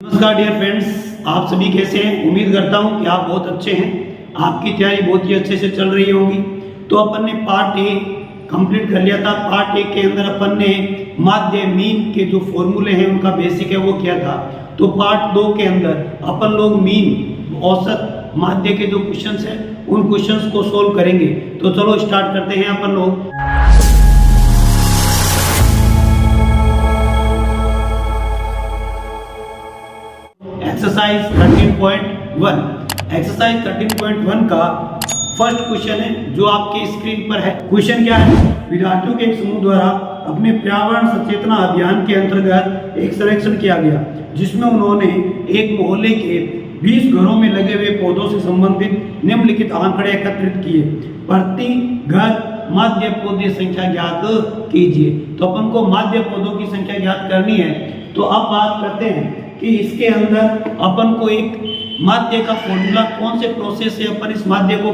नमस्कार dear friends, आप सभी कैसे हैं। उम्मीद करता हूं कि आप बहुत अच्छे हैं। आपकी तैयारी बहुत ही अच्छे से चल रही होगी। तो अपन ने पार्ट ए कंप्लीट कर लिया था। पार्ट ए के अंदर अपन ने माध्य मीन के जो फॉर्मूले हैं उनका बेसिक है वो किया था। तो पार्ट 2 के अंदर अपन लोग मीन औसत माध्य के जो क्वेश्चंस हैं उन क्वेश्चंस को सोल्व करेंगे। तो चलो स्टार्ट करते हैं अपन लोग। एक्सरसाइज 13.1 एक्सरसाइज 13.1 का फर्स्ट क्वेश्चन है जो आपके स्क्रीन पर है। क्वेश्चन क्या है? विद्यार्थियों के एक समूह द्वारा अपने पर्यावरण सचेतना अभियान के अंतर्गत एक सर्वेक्षण किया गया जिसमें उन्होंने एक मोहल्ले के 20 घरों में लगे हुए पौधों से संबंधित निम्नलिखित आंकड़े एकत्रित किए। प्रति घर माध्य पौधे संख्या ज्ञात कीजिए। तो अपन को माध्य पौधों की संख्या ज्ञात करनी है। तो अब बात करते हैं कि इसके अंदर अपन को एक माध्य का फॉर्मूला कौन से प्रोसेस से अपन इस माध्य को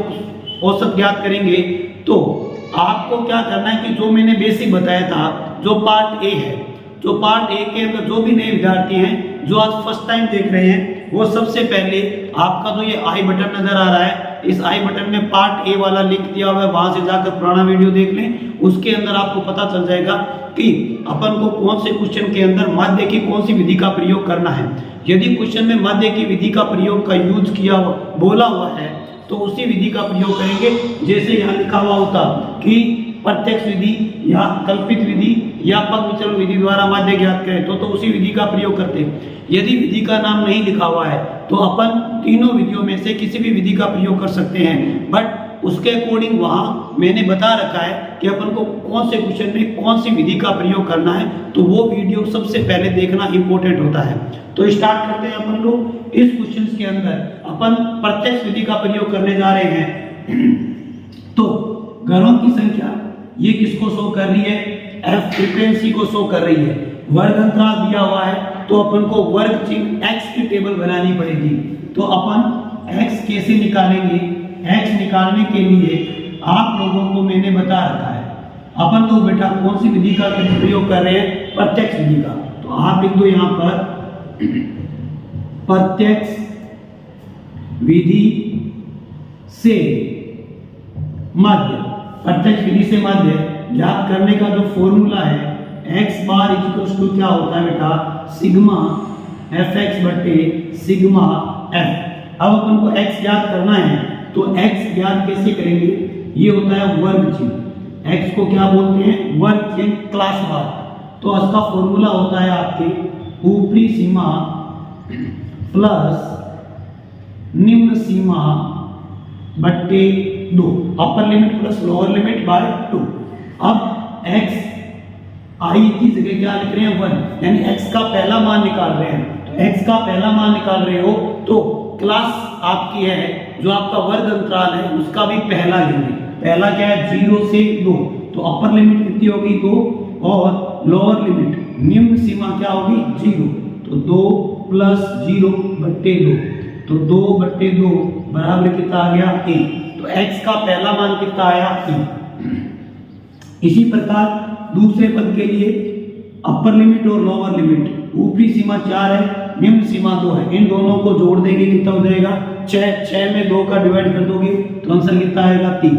औसत ज्ञात करेंगे। तो आपको क्या करना है कि जो मैंने बेसिक बताया था, जो पार्ट ए है, जो पार्ट ए के अंदर जो भी नए विद्यार्थी हैं जो आज फर्स्ट टाइम देख रहे हैं वो सबसे पहले आपका जो ये आई बटन नजर आ रहा है, इस आई बटन में पार्ट ए वाला लिंक दिया हुआ है, वहां से जाकर पुराना वीडियो देख लें। उसके अंदर आपको पता चल जाएगा कि अपन को कौन से क्वेश्चन के अंदर माध्य की कौन सी विधि का प्रयोग करना है। यदि क्वेश्चन में माध्य की विधि का प्रयोग का यूज किया बोला हुआ है तो उसी विधि का प्रयोग करेंगे। जैसे यहाँ लिखा हुआ होता कि प्रत्यक्ष विधि या कल्पित विधि या पग विचलन विधि द्वारा माध्य ज्ञात करें तो उसी विधि का प्रयोग करते हैं। यदि विधि का नाम नहीं लिखा हुआ है तो अपन तीनों विधियों में से किसी भी विधि का प्रयोग कर सकते हैं। बट उसके अकॉर्डिंग वहां मैंने बता रखा है कि अपन को कौन से क्वेश्चन में कौन सी विधि का प्रयोग करना है, तो वो वीडियो सबसे पहले देखना इंपॉर्टेंट होता है। तो स्टार्ट करते हैं अपन लोग। इस क्वेश्चन के अंदर अपन प्रत्यक्ष विधि का प्रयोग करने जा रहे हैं। तो घरों की संख्या ये किसको शो कर रही है? एफ फ्रीक्वेंसी को शो कर रही है। वर्ग अंतराल दिया हुआ है तो अपन को वर्ग चिन्ह एक्स की टेबल बनानी पड़ेगी। तो अपन एक्स कैसे निकालेंगे? एक्स निकालने के लिए आप लोगों को मैंने बता रखा है। अपन लोग बेटा कौन सी विधि का प्रयोग कर रहे हैं? प्रत्यक्ष विधि का। तो आप लिख दो यहाँ पर प्रत्यक्ष विधि से माध्य। प्रत्यक्ष विधि से माध्य ज्ञात करने का जो फॉर्मूला है x बार इक्वल्स टू क्या होता है बेटा? सिग्मा fx बटे सिग्मा f। अब अपन को x ज्ञात करना है तो x ज्ञात कैसे करेंगे? ये होता है वर्ग चिन्ह। x को क्या बोलते हैं? वर्ग चिन्ह क्लास बार। तो इसका फॉर्मूला होता है आपके ऊपरी सीमा प्लस निम्न सीमा बट्टे 2, upper limit plus lower limit by 2। अब x i की जगह क्या लिख रहे हैं? 1, यानी x का पहला मान निकाल रहे हैं। तो x का पहला मान निकाल रहे हो तो क्लास आपकी है जो आपका वर्ग अंतराल है उसका भी पहला लेंगे। पहला क्या है? 0 से 2। तो अपर लिमिट कितनी होगी? 2 और लोअर लिमिट निम्न सीमा क्या होगी? 0। तो 2 प्लस 0 बट्टे 2। तो 2 बट्टे 2 बराबर कितना आ गया? 1। तो x का पहला मान कितना आया? 1। इसी प्रकार दूसरे पद के लिए अपर लिमिट और लोअर लिमिट, ऊपरी सीमा 4 है, निम्न सीमा 2 है। इन दोनों को जोड़ देंगे कितना हो जाएगा? 6 में 2 का डिवाइड कर दोगे तो आंसर कितना आएगा? 3।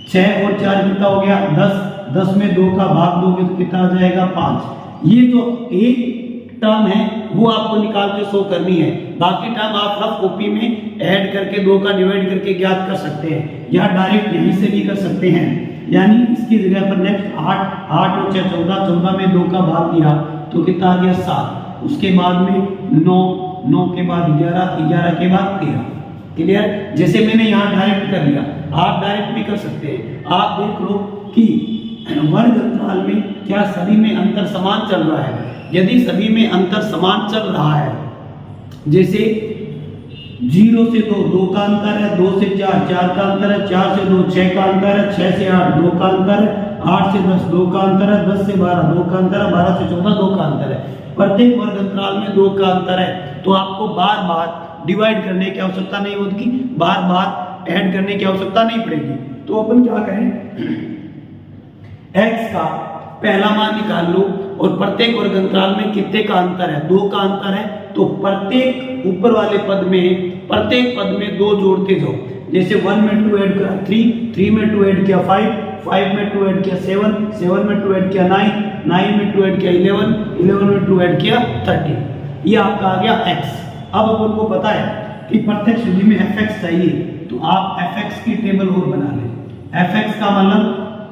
6 और 4 कितना हो गया? 10। 10 में 2 का भाग दोगे तो कितना आ जाएगा? 5। ये जो एक टर्म है वो आपको निकाल के शो करनी है। बाकी टर्म आप रफ कॉपी में ऐड करके 2 का डिवाइड करके ज्ञात कर सकते हैं या डायरेक्ट यहीं से भी कर सकते हैं। यानी इसकी जगह पर नेक्स्ट 8 और 6 14, 14 में 2 का भाग दिया तो कितना आ गया? 7। उसके बाद में 9 के बाद 11 के बाद 13। क्लियर? जैसे मैंने यहाँ डायरेक्ट कर लिया, आप डायरेक्ट भी कर सकते हैं। आप देख लो कि वर्ग अंतराल में क्या सभी में अंतर समान चल रहा है। यदि सभी में अंतर समान चल रहा है, जैसे 0 से 2 का अंतर है, 2 से 4 का अंतर है, 4 से 2 6 का अंतर है, 6 से 8 2 का अंतर है, 8 से 10 2 का अंतर है, 10 से 12 2 का अंतर है, 12 से 14 2 का अंतर है। प्रत्येक वर्ग अंतराल में 2 का अंतर है। तो आपको बार बार डिवाइड करने की आवश्यकता नहीं होगी, बार बार ऐड करने की आवश्यकता नहीं पड़ेगी। तो अपन क्या करें? x का पहला मान निकाल लो और प्रत्येक वर्ग अंतराल में कितने का अंतर है? 2 का अंतर है। तो प्रत्येक ऊपर वाले पद में प्रत्येक पद में 2 जोड़ते जाओ। जैसे 1 में 2 ऐड किया 3, 3 में 2 ऐड किया 5, 5 में 2 ऐड किया 7, 7 में 2 ऐड किया 9, 9 में 2 ऐड किया 11, 11 में 2 ऐड किया 13। ये आपका आ गया x। अब अपन को पता है कि प्रत्यक्ष विधि में fx चाहिए, तो आप fx की टेबल और बना लें। fx का मतलब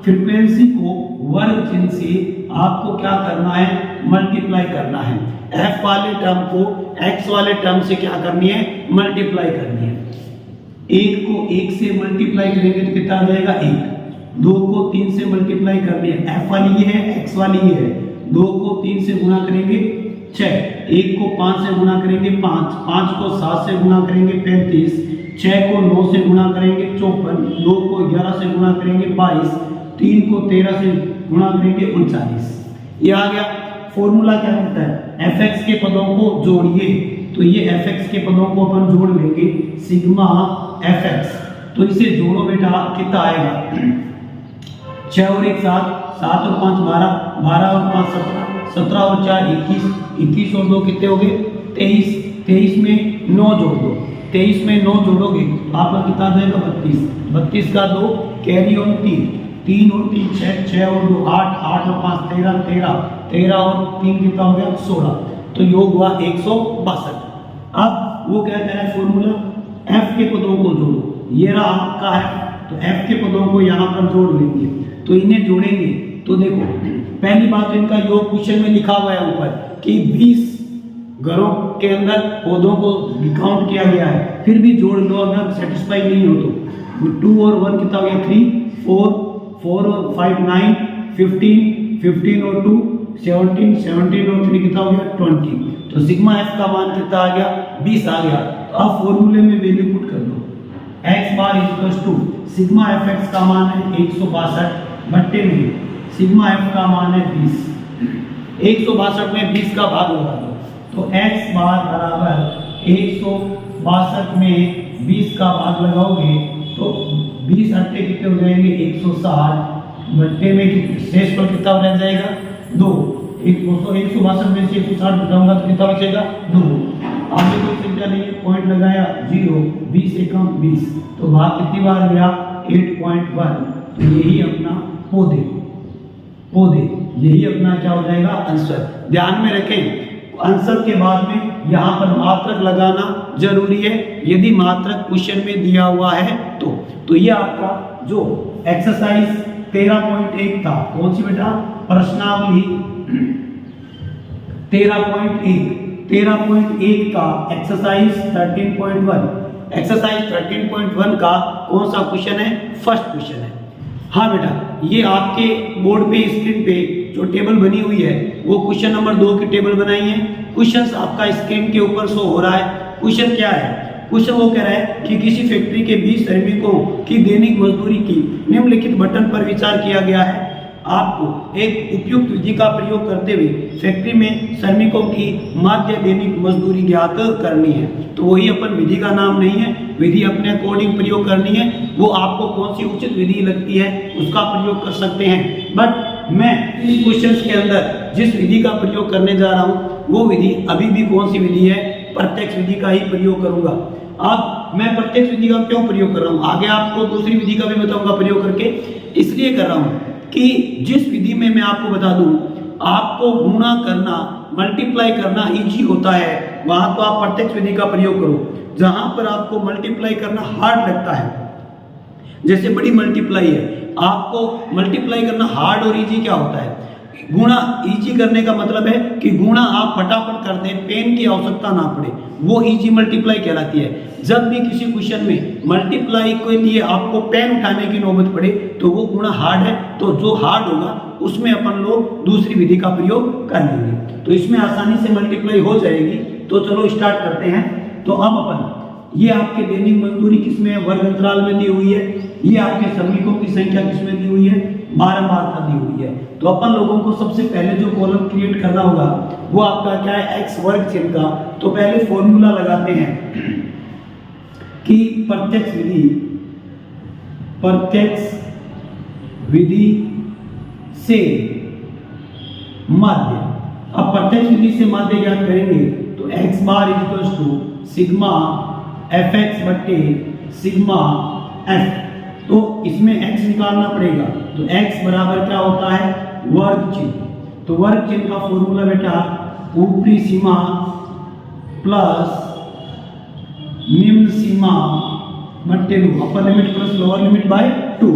फ्रीक्वेंसी को वर्ग चिन्ह से आपको क्या करना है, मल्टीप्लाई करना है। f वाले टर्म को x वाले टर्म से क्या करनी है, मल्टीप्लाई करनी है। 1 को 1 से मल्टीप्लाई करेंगे तो कितना आ जाएगा 1। 2 को 3 से मल्टीप्लाई करनी है, f वाली ये है, x वाली ये है। 2 को 3 से गुणा करेंगे 6, 1 को 5 से गुणा करेंगे 5, 5 को 7 से गुणा करेंगे 35, 6 को 9 से गुणा करेंगे 54, 2 को 11 से गुणा करेंगे 22, 3 को 13 से गुणा करेंगे 39। ये आ गया। फॉर्मूला क्या कहता है, fx के पदों को जोड़िए, तो ये fx के पदों को अपन जोड़ लेंगे, सिग्मा fx। तो इसे जोड़ो बेटा, कितना आएगा 6 और 1 7, 7 और 5 12, 12 और 5 17, 17 और 4 21, 21 और 2 कितने हो गए 23, 23 में 9 जोड़ दो, 23 में 9 जोड़ोगे आपका कितना आ जाएगा 32, 32 का 2 कैरी ऑन 3, 3 और 3 6, 6 और 2 8, 8 और 5 13, 13, 13 और 3 कितना हो गया 16। तो योग हुआ 162। अब वो क्या कह रहा है फॉर्मूला, f के पदों को जोड़ो। ये रहा आपका है, तो f के पदों को यहाँ पर जोड़ लेंगे। तो इन्हें जोड़ेंगे तो देखो, पहली बात तो इनका योग क्वेश्चन में लिखा हुआ है ऊपर कि 20 घरों के अंदर पौधों को काउंट किया गया है, फिर भी जोड़ लो अगर सेटिस्फाई नहीं हो तो। 2 और 1 कितना हो गया 3, 4, 4 और 5 9, 15, 15 और 2 17, 17 और 3 कितना हो गया 20। तो सिग्मा f का मान कितना आ गया 20 आ गया। तो अब फॉर्मूले में वैल्यू पुट कर दो, x bar equals to sigma fx का मान है 162 बट्टे में सिग्मा f का मान है 20। 162 में 20 का भाग लगा दो, तो x बार बराबर 162 में 20 का भाग लगाओगे तो 20 अट्ठे कितने हो जाएंगे 160 बट्टे में शेष पर कितना रह जाएगा 2। 162 में से 160 घटाऊंगा तो कितना बचेगा 2। आगे कोई संख्या नहीं है, पॉइंट लगाया 0, 20 एकम 20, तो भाग कितनी बार गया 8.1। तो यही अपना पौधे यही अपना क्या हो जाएगा आंसर। ध्यान में रखें आंसर के बाद में यहाँ पर मात्रक लगाना जरूरी है, यदि मात्रक क्वेश्चन में दिया हुआ है तो ये आपका जो एक्सरसाइज 13.1 था, कौन सी बेटा प्रश्नावली 13.1 का एक्सरसाइज 13.1। एक्सरसाइज 13.1 का कौन सा क्वेश्चन है, फर्स्ट क्वेश्चन है। हाँ बेटा, ये आपके बोर्ड पे स्क्रीन पे जो टेबल बनी हुई है वो क्वेश्चन नंबर 2 की टेबल बनाई है। क्वेश्चन आपका स्क्रीन के ऊपर शो हो रहा है। क्वेश्चन क्या है, क्वेश्चन वो कह रहा है कि किसी फैक्ट्री के 20 श्रमिकों की दैनिक मजदूरी की निम्नलिखित बटन पर विचार किया गया है। आपको एक उपयुक्त विधि का प्रयोग करते हुए फैक्ट्री में श्रमिकों की माध्य दैनिक मजदूरी ज्ञात करनी है। तो वही अपन विधि का नाम नहीं है, विधि अपने अकॉर्डिंग प्रयोग करनी है। वो आपको कौन सी उचित विधि लगती है उसका प्रयोग कर सकते हैं। बट मैं इस क्वेश्चन के अंदर जिस विधि का प्रयोग करने जा रहा हूँ वो विधि अभी भी कौन सी विधि है, प्रत्यक्ष विधि का ही प्रयोग करूंगा। अब मैं प्रत्यक्ष विधि का क्यों प्रयोग कर रहा हूँ, आगे आपको दूसरी विधि का भी बताऊंगा प्रयोग करके। इसलिए कर रहा हूँ कि जिस विधि में मैं आपको बता दूं आपको गुणा करना मल्टीप्लाई करना इजी होता है, वहां तो आप प्रत्यक्ष विधि का प्रयोग करो। जहां पर आपको मल्टीप्लाई करना हार्ड लगता है, जैसे बड़ी मल्टीप्लाई है, आपको मल्टीप्लाई करना हार्ड और इजी क्या होता है, गुणा इजी करने का मतलब है कि गुणा आप फटाफट कर दें, पेन की आवश्यकता ना पड़े, वो इजी मल्टीप्लाई कहलाती है। जब भी किसी क्वेश्चन में मल्टीप्लाई के लिए आपको पेन उठाने की नौबत पड़े तो वो गुणा हार्ड है। तो जो हार्ड होगा उसमें अपन लोग दूसरी विधि का प्रयोग कर लेंगे, तो इसमें आसानी से मल्टीप्लाई हो जाएगी। तो चलो स्टार्ट करते हैं। तो अब अपन ये आपके दैनिक मजदूरी किसमें वर्ग अंतराल में दी हुई है, ये आपके श्रमिकों की संख्या किसमें दी हुई है 12 दी हुई है। तो अपन लोगों को सबसे पहले जो कॉलम क्रिएट करना होगा वो आपका क्या है एक्स वर्ग चिन्ह का। तो पहले फॉर्मूला लगाते हैं कि प्रत्यक्ष विधि से माध्य। अब प्रत्यक्ष विधि से माध्य ज्ञात करेंगे तो x X bar equals to sigma F X बट्टे सिग्मा एफ। तो इसमें x निकालना पड़ेगा, तो x बराबर क्या होता है, वर्ग चिन्ह। तो वर्ग चिन्ह का फॉर्मूला बेटा ऊपरी सीमा प्लस निम्न सीमा बट्टे 2, upper limit plus lower limit by 2।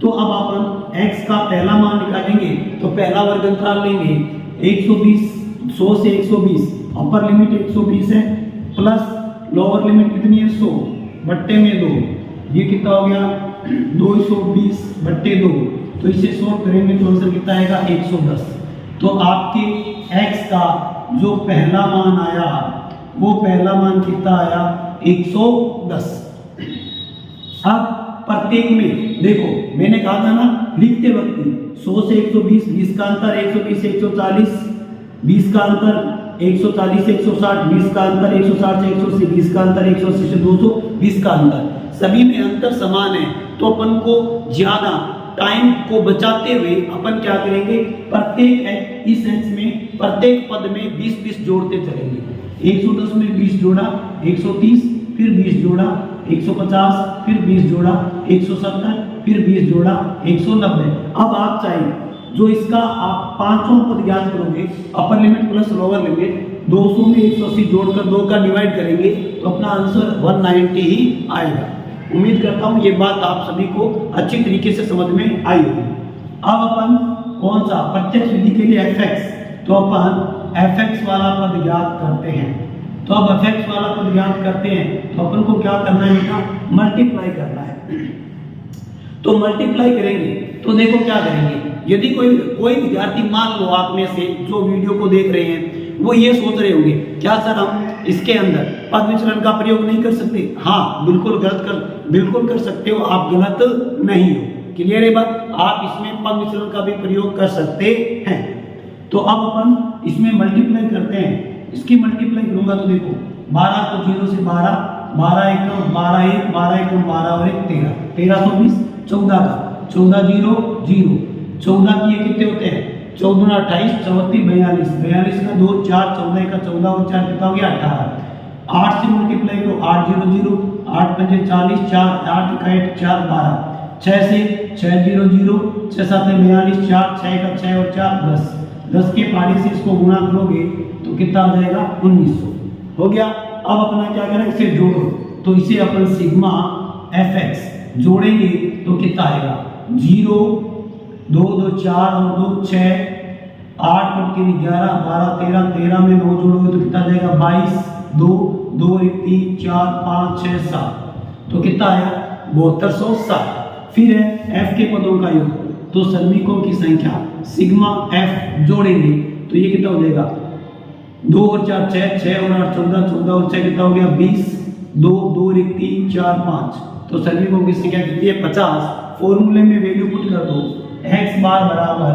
तो अब अपन x का पहला मान निकालेंगे, तो पहला वर्ग अंतराल लेंगे 120, 100 से 120, अपर लिमिट 120 है प्लस लोअर लिमिट कितनी है 100 बट्टे में 2, ये कितना हो गया 220 बट्टे 2। तो इसे सॉल्व करेंगे तो आंसर कितना आएगा 110। तो आपके x का जो पहला मान आया वो पहला मान कितना आया 110। अब प्रत्येक में देखो मैंने कहा था ना लिखते वक्त 100 से 120, 20 का अंतर 120 से 140, 20 का अंतर 140 से 160, 20 का अंतर 160 से 180, 20 का अंतर 180 से 200, 20 का अंतर, सभी में अंतर समान है। तो अपन को ज्यादा टाइम को बचाते हुए अपन क्या करेंगे, प्रत्येक इस एक्स में प्रत्येक पद में 20-20 जोड़ते चलेंगे। 110 में 20 जोड़ा 130, फिर 20 जोड़ा 150, फिर 20 जोड़ा 170, फिर 20 जोड़ा 190। अब आप चाहिए जो इसका आप पांचों पद ज्ञात करोगे, अपर लिमिट प्लस लोअर लिमिट, 200 में 180 जोड़कर 2 का डिवाइड करेंगे तो अपना आंसर 190 ही आएगा। उम्मीद करता हूँ ये बात आप सभी को अच्छी तरीके से समझ में आई होगी। अब अपन कौन सा प्रत्यक्ष विधि के लिए fx, तो अपन fx वाला पद ज्ञात करते हैं। तो अब fx वाला पद ज्ञात करते हैं तो अपन को क्या करना है बेटा, मल्टीप्लाई करना है। तो मल्टीप्लाई करेंगे तो देखो क्या करेंगे, यदि कोई विद्यार्थी मान लो आप में से जो वीडियो को देख रहे हैं वो ये सोच रहे होंगे क्या सर हम इसके अंदर पद विचलन का प्रयोग नहीं कर सकते। हाँ बिल्कुल बिल्कुल कर सकते हो, आप गलत नहीं हो। क्लियर है बात, आप इसमें पद विचलन का भी प्रयोग कर सकते हैं। तो अब अपन इसमें मल्टीप्लाई करते हैं, इसकी मल्टीप्लाई करूंगा तो देखो 12 को 0 से 12, 12 एकम 12 1, 12 एकम 12 और 1 13, 13 तो 20, 14 का 14 0 0, 14 की ये कितने होते हैं 14 28, 34 42, 42 का 2 4, 14 का 14 और 4 कितना हो गया 18। 8 से मल्टीप्लाई करो 8 0 0, 8 5 40, 4 8 का 1 4 12, 6 से 6 0 0, 6 7 42, 4 6 का 6 और 4 10, 10 के पारी से इसको गुणा करोगे तो कितना आ जाएगा 1900 हो गया। अब अपना क्या करें, इसे जोड़ो, तो इसे अपन सिग्मा fx जोड़ेंगे तो कितना आएगा 0 2 2 4 और 2 6, 8 और 3 11, 12 13, 13 में 9 जोड़ोगे तो कितना जाएगा 22, 2 2 1 3 4 5 6 7, तो कितना आया 7260। फिर है f के पदों का योग, तो सन्निकों की संख्या सिग्मा f जोड़ेंगे तो ये कितना हो जाएगा 2 और 4 6, 6 और 8 14, 14 और 6 कितना हो गया 20, 2 2 1 3 4 5, तो सन्निकों की संख्या कितनी है 50। फॉर्मूले में वैल्यू पुट कर दो, x बार बराबर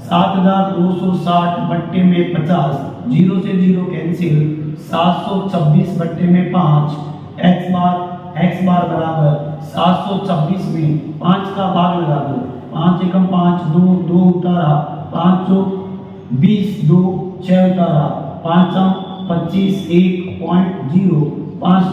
7260 बट्टे में 50, 0 से 0 कैंसिल, 726 बट्टे में 5, x बार बराबर 726 में 5 का भाग लगा दो, 5 एकम 5, 2 2 उतारा, 5 20, 2 6 उतारा, 5 25, 1.0, 5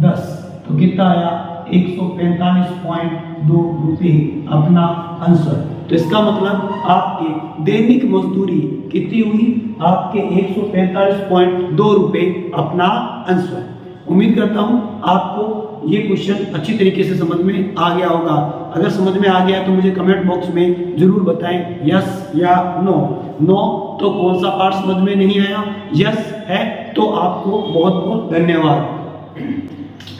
10, तो कितना आया 145.2 रुपये अपना आंसर। तो इसका मतलब आपके दैनिक मजदूरी कितनी हुई, आपके 145.2 रुपये अपना आंसर। उम्मीद करता हूं आपको ये क्वेश्चन अच्छी तरीके से समझ में आ गया होगा। अगर समझ में आ गया तो मुझे कमेंट बॉक्स में जरूर बताएं यस या नो। नो तो कौन सा पार्ट समझ में नहीं आया, यस है तो आपको बहुत बहुत धन्यवाद।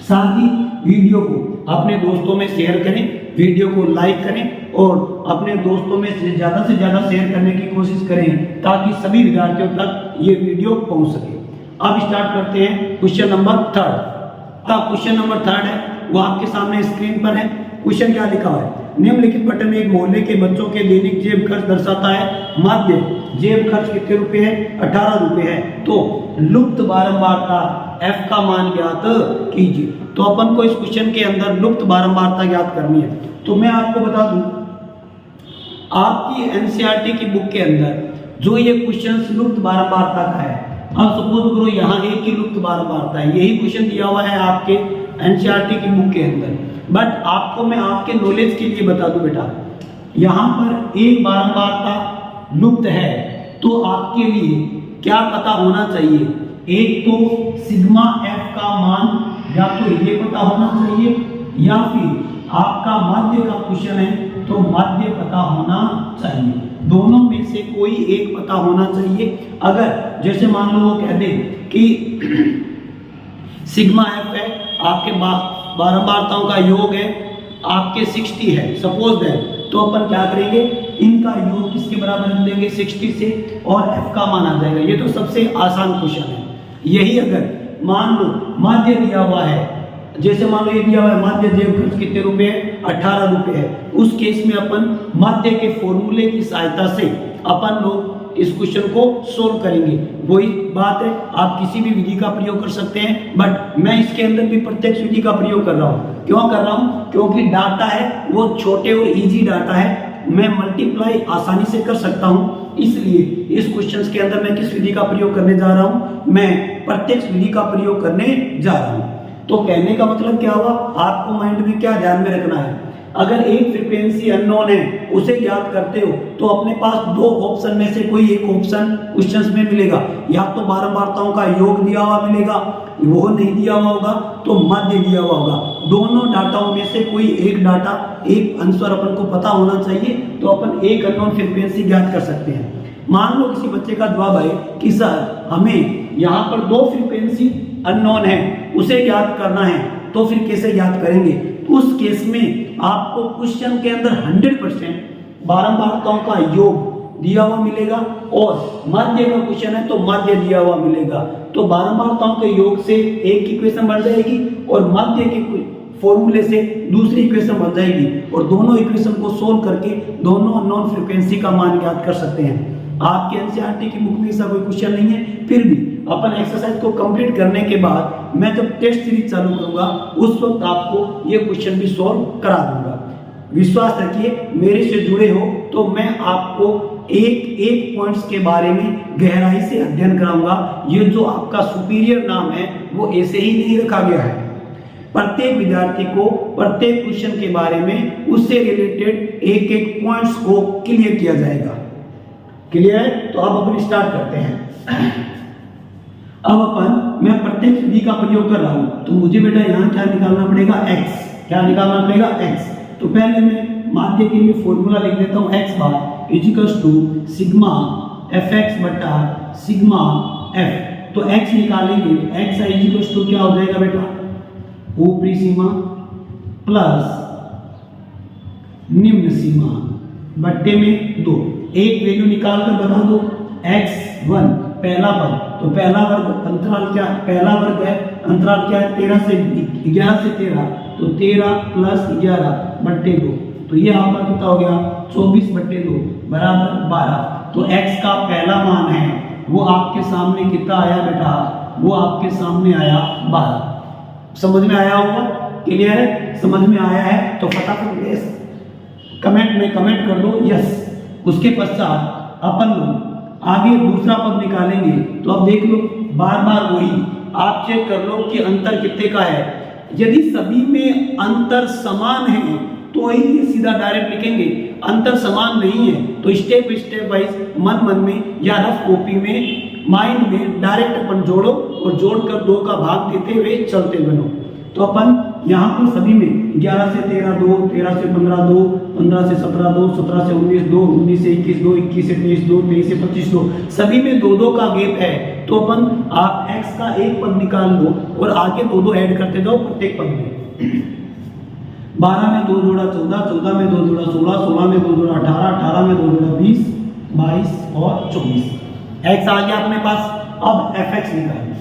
साथ ही वीडियो को अपने दोस्तों में शेयर करें, वीडियो को लाइक करें और अपने दोस्तों में से ज़्यादा शेयर करने की कोशिश करें ताकि सभी विद्यार्थियों तक ये वीडियो पहुंच सके। अब स्टार्ट करते हैं क्वेश्चन नंबर 3। का क्वेश्चन नंबर 3 है वो आपके सामने स्क्रीन पर है। क्वेश्चन क्या लिखा है, निम्नलिखित पटल एक मोहल्ले के बच्चों के दैनिक जेब खर्च दर्शाता है। माध्य जेब खर्च कितने रुपए है, 18 रुपए है। तो लुप्त बारंबारता f का मान ज्ञात कीजिए। तो अपन को इस क्वेश्चन के अंदर लुप्त बारंबारता ज्ञात करनी है। तो मैं आपको बता दूं आपकी एनसीईआरटी की बुक के अंदर जो ये क्वेश्चन लुप्त बारंबारता का है अब सपोज करो यहाँ ए की लुप्त बारंबारता है, यही क्वेश्चन दिया हुआ है आपके एनसीईआरटी की बुक के अंदर, बट आपको मैं आपके नॉलेज के लिए बता दूं बेटा, यहाँ पर एक बारंबारता लुप्त है तो आपके लिए क्या पता होना चाहिए, एक तो सिग्मा एफ का मान या तो ये पता होना चाहिए, या फिर आपका माध्य का क्वेश्चन है तो माध्य पता होना चाहिए, दोनों में से कोई एक पता होना चाहिए। अगर जैसे मान लो वो कह दे कि सिग्मा एफ है, आपके बारंबारताओं का योग है आपके 60 है सपोज दैट, तो अपन क्या करेंगे, इनका योग किसके बराबर रख देंगे 60 से और f का मान आ जाएगा। ये तो सबसे आसान क्वेश्चन है। यही अगर मान लो माध्य दिया हुआ है, जैसे मान लो ये दिया हुआ है माध्य जेब खर्च कितने रुपए है, 18 रुपए है, उस केस में अपन माध्य के फॉर्मूले की सहायता से अपन लोग इस क्वेश्चन को सोल्व करेंगे। वही बात है, आप किसी भी विधि का प्रयोग कर सकते हैं, बट मैं इसके अंदर भी प्रत्यक्ष विधि का प्रयोग कर रहा हूँ। क्यों कर रहा हूँ, क्योंकि डाटा है वो छोटे और इजी डाटा है, मैं मल्टीप्लाई आसानी से कर सकता हूँ, इसलिए इस क्वेश्चन के अंदर मैं किस विधि का प्रयोग करने जा रहा हूँ, मैं प्रत्यक्ष विधि का प्रयोग करने जा रहा हूँ। तो कहने का मतलब क्या हुआ, आपको माइंड में क्या ध्यान में रखना है, अगर एक फ्रीक्वेंसी अननोन है उसे ज्ञात करते हो तो अपने पास दो ऑप्शन में से कोई एक ऑप्शन क्वेश्चंस में मिलेगा, या तो बारंबारताओं का योग दिया हुआ मिलेगा, वो नहीं दिया हुआ होगा तो माध्य दिया हुआ होगा, दोनों डाटाओं में से कोई एक डाटा एक आंसर अपन को पता होना चाहिए, तो अपन एक अननोन फ्रीक्वेंसी ज्ञात कर सकते हैं। मान लो किसी बच्चे का जवाब आए कि सर हमें यहाँ पर दो फ्रीक्वेंसी अननोन है उसे ज्ञात करना है, तो फिर कैसे ज्ञात करेंगे, उस केस में आपको क्वेश्चन के अंदर 100% बारंबारताओं का योग दिया हुआ मिलेगा और माध्य का क्वेश्चन है तो माध्य दिया हुआ मिलेगा, तो बारंबारताओं के योग से एक इक्वेशन बन जाएगी और माध्य के फॉर्मूले से दूसरी इक्वेशन बन जाएगी, और दोनों इक्वेशन को सोल्व करके दोनों अननोन फ्रीक्वेंसी का मान ज्ञात कर सकते हैं। आपके एनसीईआरटी की बुक में ऐसा कोई क्वेश्चन नहीं है, फिर भी अपन एक्सरसाइज को कंप्लीट करने के बाद मैं जब टेस्ट सीरीज चालू करूंगा उस वक्त आपको ये क्वेश्चन भी सॉल्व करा दूंगा। विश्वास रखिए, मेरे से जुड़े हो तो मैं आपको एक एक पॉइंट्स के बारे में गहराई से अध्ययन कराऊंगा। ये जो आपका सुपीरियर नाम है वो ऐसे ही नहीं रखा गया है, प्रत्येक विद्यार्थी को प्रत्येक क्वेश्चन के बारे में उससे रिलेटेड एक एक पॉइंट्स को क्लियर किया जाएगा। क्लियर है, तो अब अपन स्टार्ट करते हैं। अब अपन मैं प्रत्येक विधि का प्रयोग कर रहा हूं, तो मुझे बेटा यहाँ क्या निकालना पड़ेगा, x, क्या निकालना पड़ेगा x। तो पहले मैं माध्य के लिए फॉर्मूला लिख देता हूँ, x bar equals to sigma fx बटा सिग्मा f। तो x निकालेंगे, x इक्वल्स टू क्या हो जाएगा बेटा, ऊपरी सीमा प्लस निम्न सीमा बट्टे में 2, एक वैल्यू निकाल कर बता दो, x1 पहला वर्ग, तो पहला वर्ग अंतराल क्या, पहला वर्ग है अंतराल क्या है 11 से 13, तो 13 प्लस 11 बट्टे 2, तो ये आपका कितना हो गया 24 बट्टे 2 बराबर 12। तो x का पहला मान है वो आपके सामने कितना आया बेटा, वो आपके सामने आया 12। समझ में आया होगा, क्लियर है, समझ में आया है तो फटाफट यस कमेंट में कमेंट कर दो यस। उसके पश्चात अपन लोग आगे दूसरा पद निकालेंगे, तो अब देख लो बार बार वही आप चेक कर लो कि अंतर कितने का है। यदि सभी में अंतर समान है तो ही सीधा डायरेक्ट लिखेंगे, अंतर समान नहीं है तो स्टेप स्टेप वाइज मन में या रफ कॉपी में माइंड में डायरेक्ट अपन जोड़ो और जोड़कर 2 का भाग देते हुए चलते बनो। तो अपन यहाँ पर सभी में 11 से 13 2, 13 से 15 2, 15 से 17 2, 17 से 19 2, 19 से 21 2, 21 से 23 2, 23 से 25 2, सभी में 2 का गैप है, तो अपन आप x का एक पद निकाल दो और आगे 2 ऐड करते जाओ प्रत्येक पद में। 12 में 2 जोड़ा 14, 14 में 2 जोड़ा 16, 16 में 2 जोड़ा 18, 18 में 2 जोड़ा 20, 22 और 24। x आ गया अपने पास। अब fx निकालेंगे,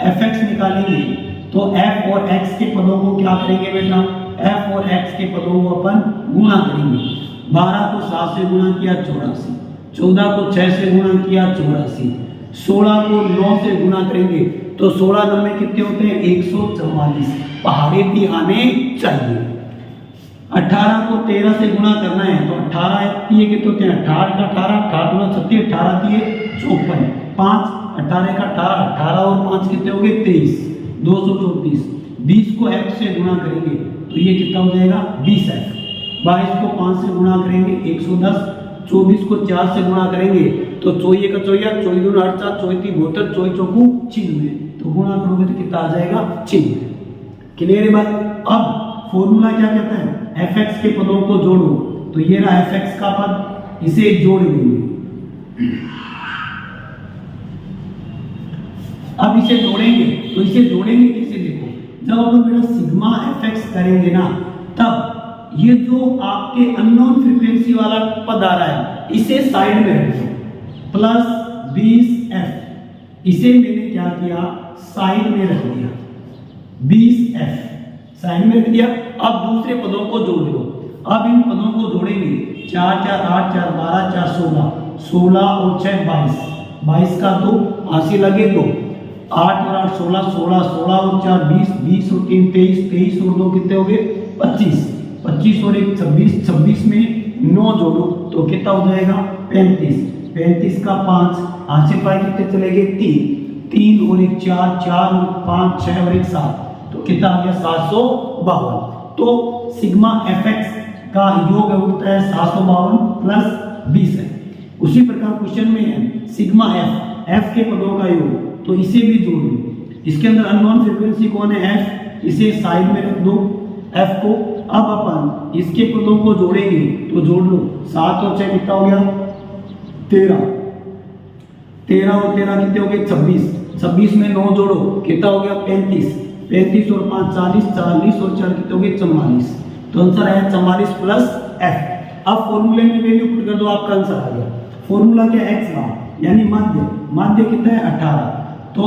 fx निकालेंगे तो f और x के पदों को क्या करेंगे बेटा, f और x के पदों को अपन गुणा करेंगे। 12 को 7 से गुणा किया 84, 14 को 6 से गुणा किया 84, 16 को 9 से गुणा करेंगे तो 16 9 में कितने होते हैं 144, पहाड़े भी आने चाहिए। 18 को 13 से गुणा करना है तो 18 ये कितने होते हैं 18 का 18, 18 गुना 36, 18 दिए 54, 5 18 का 18, 18 और 5 कितने हो गए 23, 234। 20 को f से गुणा करेंगे तो ये कितना हो जाएगा 20f। 22 को 5 से गुणा करेंगे 110। 24 को 4 से गुणा करेंगे तो 24 का 24, 24 दूनी 48, 24 तीन 72, 24 चौकू 96। तो गुणा करोगे तो कितना आ जाएगा 96। क्लियर है बात। अब फॉर्मूला क्या कहता है, fx के पदों को जोड़ो। तो ये रहा fx का पद, इसे जोड़ देंगे। अब इसे जोड़ेंगे तो इसे जोड़ेंगे कैसे, देखो जब आप लोग मेरा सिग्मा fx करेंगे ना, तब ये जो आपके अननोन फ्रीक्वेंसी वाला पद आ रहा है इसे साइड में रखो, प्लस 20f इसे मैंने क्या किया साइड में रख दिया, 20f साइड में रख दिया। अब दूसरे पदों को जोड़ दो। अब इन पदों को जोड़ेंगे, 4 4 8 4 12 4 16, 16 और 6 22, 22 का 2 80 लगे 2, 8 और 8 16, 16 16 और 4 20, 20 और 3 23, 23 और 2 कितने हो गए 25, 25 और 1 26, 26 में 9 जोड़ो तो कितना हो जाएगा 35, 35 का 5 8 से 5 कितने चले गए 3, 3 और 1 4, 4 और 5 6 और 1 7, तो कितना आ गया 752। तो सिग्मा fx का योग होता है 752 प्लस 20 है। उसी प्रकार क्वेश्चन में है सिग्मा f के पदों का योग, तो इसे भी जोड़ दो। इसके अंदर अननोन फ्रीक्वेंसी कौन है f, इसे साइड में रख दो f को। अब अपन इसके पदों को जोड़ेंगे तो जोड़ लो, 7 और 6 कितना हो गया 13, 13 और 13 कितने हो गए 26, 26 में 9 जोड़ो कितना हो गया 35, 35 और 5 40, 40 और 4 कितने हो गए 44। तो आंसर है 44 प्लस f। अब फॉर्मूले में वैल्यू पुट कर दो, आपका आंसर आ गया। फॉर्मूला क्या x का यानी माध्य, माध्य कितना है 18, तो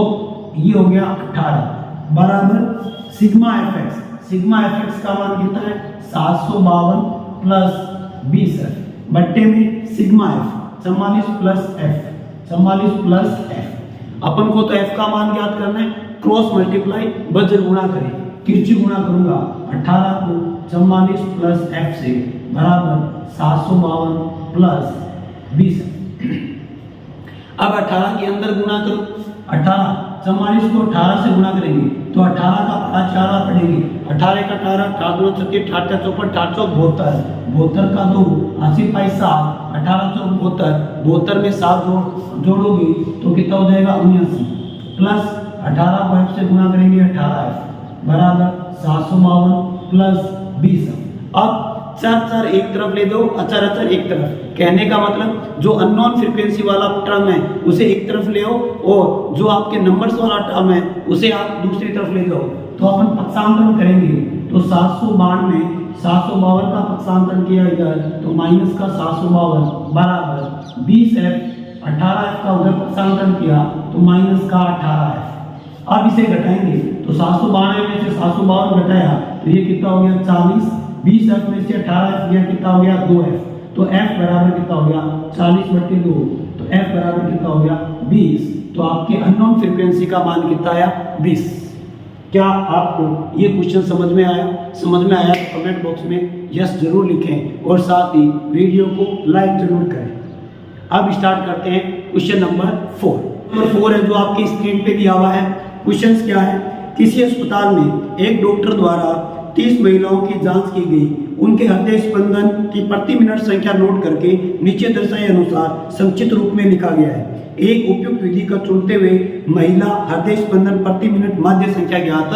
ये हो गया 18 बराबर सिग्मा fx, सिग्मा fx का मान कितना है 752 प्लस 20f बट्टे में sigma f 44 plus f, 44 plus f। अपन को तो f का मान ज्ञात करना है, क्रॉस मल्टीप्लाई वज्र गुणा करें, तिरछी गुणा करूंगा 18 को 44 प्लस f से बराबर 752 प्लस 20। अब 18 के अंदर गुणा करो, 18 44 को 18 से गुणा करेंगे तो 18 का 4 पड़ेंगे, 18 का 18, 18 2 36, 18 54, 18 72, 72 का 2 80 5 7, 18 72, 72 में 7 जोड़ोगे तो कितना हो जाएगा 79 प्लस 18 को f से गुणा करेंगे 18f बराबर 752 प्लस 20। अब 4 4 एक तरफ ले दो, 4 4 एक तरफ, कहने का मतलब जो अननोन फ्रीक्वेंसी वाला टर्म है उसे एक तरफ ले आओ और जो आपके नंबर्स वाला टर्म है उसे आप दूसरी तरफ ले जाओ। तो अपन पक्षांतरण करेंगे तो 752 752 का पक्षांतरण किया इधर तो माइनस का 752 बराबर 20f, 18f का उधर पक्षांतरण किया तो माइनस का 18f। अब इसे घटाएंगे तो 752 में से 752 घटाया तो ये कितना हो गया 40, 20f में से 18f गया कितना हो गया 2f, तो f बराबर कितना हो गया 40/2, तो f बराबर कितना हो गया 20। तो आपके अननोन फ्रीक्वेंसी का मान कितना आया 20। क्या आपको ये क्वेश्चन समझ में आया? समझ में आया तो कमेंट बॉक्स में यस जरूर लिखें और साथ ही वीडियो को लाइक जरूर करें। अब स्टार्ट करते हैं क्वेश्चन नंबर 4। नंबर 4 है जो आपकी स्क्रीन पे दिया हुआ है। क्वेश्चन क्या है, किसी अस्पताल में एक डॉक्टर द्वारा 30 महिलाओं की जांच की गई। उनके हृदय स्पंदन की प्रति मिनट संख्या नोट करके नीचे दर्शाए अनुसार संक्षिप्त रूप में लिखा गया है। एक उपयुक्त विधि का चुनते हुए महिला हृदय स्पंदन प्रति मिनट माध्य संख्या ज्ञात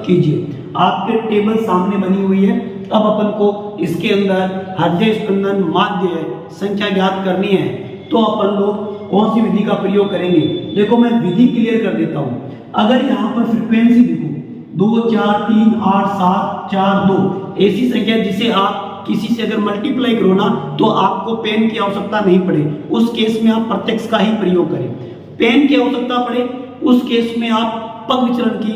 कीजिए। आपके टेबल सामने बनी हुई है। अब अपन को इसके अंदर हृदय स्पंदन माध्य संख्या ज्ञात करनी है तो अपन लोग कौन सी विधि का प्रयोग करेंगे? देखो मैं विधि क्लियर कर देता हूँ। अगर यहाँ पर फ्रीक्वेंसी देखो 2 4 3 8 7 4 2 ऐसी संख्या जिसे आप किसी से अगर मल्टीप्लाई करो ना तो आपको पेन की आवश्यकता नहीं पड़े, उस केस में आप प्रत्यक्ष का ही प्रयोग करें। पेन की आवश्यकता पड़े उस केस में आप पग विचलन की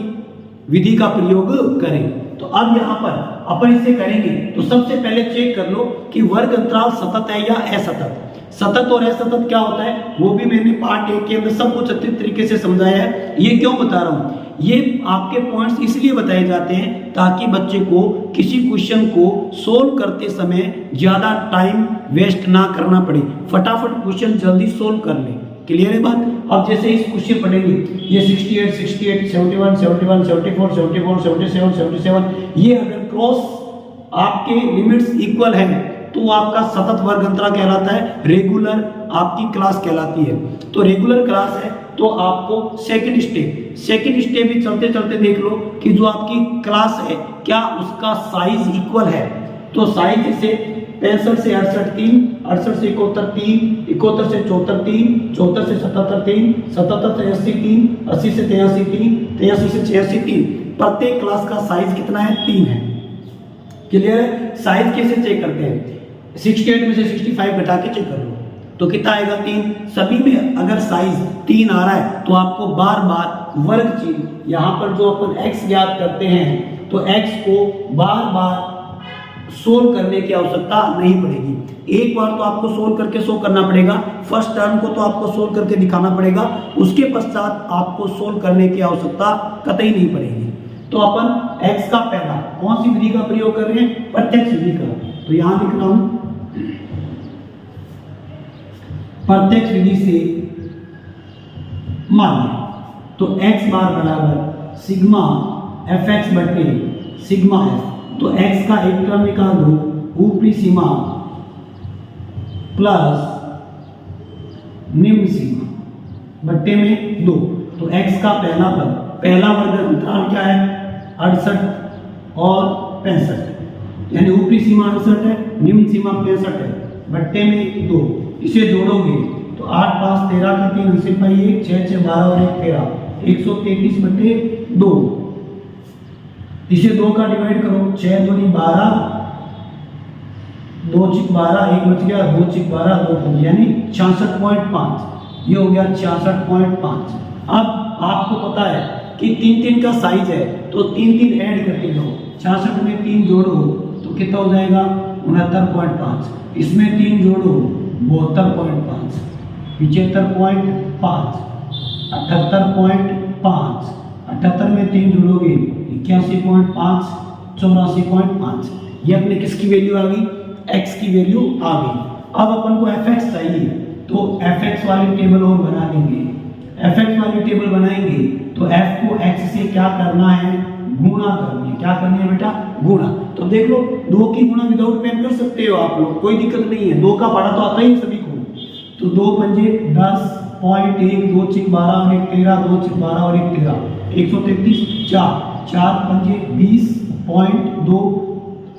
विधि का प्रयोग करें। तो अब यहाँ पर अपन इसे करेंगे तो सबसे पहले चेक कर लो कि वर्ग अंतराल सतत है या असतत। सतत और असतत क्या होता है वो भी मैंने पार्ट 1 के अंदर सब कुछ अच्छे तरीके से समझाया है। ये क्यों बता रहा हूँ, ये आपके पॉइंट्स इसलिए बताए जाते हैं ताकि बच्चे को किसी क्वेश्चन को सोल्व करते समय ज्यादा टाइम वेस्ट ना करना पड़े, फटाफट क्वेश्चन जल्दी सोल्व कर ले। क्लियर है बात। अब जैसे इस क्वेश्चन पढ़ेंगे, ये 68, 68, 71, 71, 74, 74, 77, 77, ये अगर क्रॉस आपके लिमिट्स इक्वल है तो आपका सतत वर्ग अंतरा कहलाता है, रेगुलर आपकी क्लास कहलाती है। तो रेगुलर क्लास है तो आपको सेकंड स्टेप भी चलते चलते देख लो कि जो आपकी क्लास है क्या उसका साइज इक्वल है। तो साइज जैसे 65 से 68 3, 68 से 71 3, 71 से 74 3, 74 से 77 3, 77 से 80 3, 80 से 83 3, 83 से 86 3, प्रत्येक क्लास का साइज कितना है? 3 है। क्लियर है। साइज कैसे चेक करते हैं? 68 में से 65 घटा के चेक कर लो तो कितना आएगा? 3। सभी में अगर साइज 3 आ रहा है तो आपको बार बार वर्ग चिन्ह, यहाँ पर जो अपन x ज्ञात करते हैं तो x को बार बार सोल्व करने की आवश्यकता नहीं पड़ेगी। एक बार तो आपको सोल्व करके शो करना पड़ेगा, फर्स्ट टर्म को तो आपको सोल्व करके दिखाना पड़ेगा, उसके पश्चात आपको सोल्व करने की आवश्यकता कतई नहीं पड़ेगी। तो अपन x का पहला कौन सी विधि का प्रयोग कर रहे हैं? प्रत्यक्ष विधि का। तो यहां लिख रहा हूं प्रत्यक्ष विधि से मान तो x बार बराबर सिग्मा fx बटे सिग्मा f। तो x का एक टर्म निकाल दो, ऊपरी सीमा प्लस निम्न सीमा बट्टे में 2। तो x का पहला पद, पहला वर्ग अंतराल क्या है? 68 और 65, यानी ऊपरी सीमा 68 है, निम्न सीमा 65 है, बट्टे में 2। इसे जोड़ोगे तो 8 5 13 का 3 इसे पाइए 6 6 12 और 1 13, 133 बटे 2। इसे 2 का डिवाइड करो, 6 दूनी 12, 2 चिक 12, 1 बच गया, 2 चिक 12, 2 बच, यानी 66.5। ये हो गया 66.5। अब आपको पता है कि 3 3 का साइज है तो 3 3 ऐड करके जाओ, 66 में 3 जोड़ो तो कितना हो जाएगा? 69.5। इसमें 3 जोड़ो 72.5, 75.5, 78.5, 78 में 3 जोड़ोगे 81.5, 84.5। ये अपने किसकी वैल्यू आ गई? x की वैल्यू आ गई। अब अपन को fx चाहिए तो fx वाली टेबल और बना लेंगे। fx वाली टेबल बनाएंगे तो f को x से क्या करना है? गुणा करनी है। क्या करनी है बेटा? गुणा। तो देख लो 2 की गुणा विदाउट पेन कर सकते हो आप लोग, कोई दिक्कत नहीं है। 2 का पढ़ा तो आता ही सभी को। तो 2 पंजे 10.1, 2 चिक 12 और 1 13, 2 चिक 12 और 1 13, 133, 4 4 पंजे 20.2,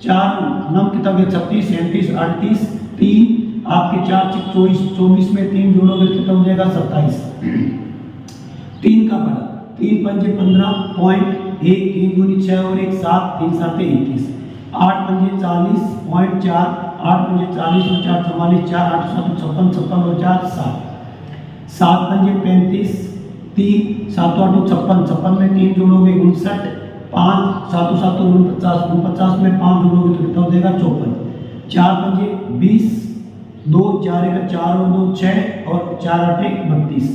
4 9 कितना हो गया? 36, 37, 38, 3 आपके 4 चिक 24, 24 में 3 जोड़ोगे कितना हो जाएगा? 27। 3 का पढ़ा, 3 पंजे 15.1, 3 दूनी 6 और 1 7, 3 7 21, 8 पंजे 40.4, 8 पंजे 40 और 4 44, 4 8 7 56, 56 और 4 7, 7 पंजे 35, 3 7 8 56, 56 में 3 जोड़ोगे 59, 5 7 7 49, 49 में 5 जोड़ोगे तो कितना हो जाएगा? 54, 4 पंजे 20, 2 4 1 4 और 2 6 और 4 8 1 32,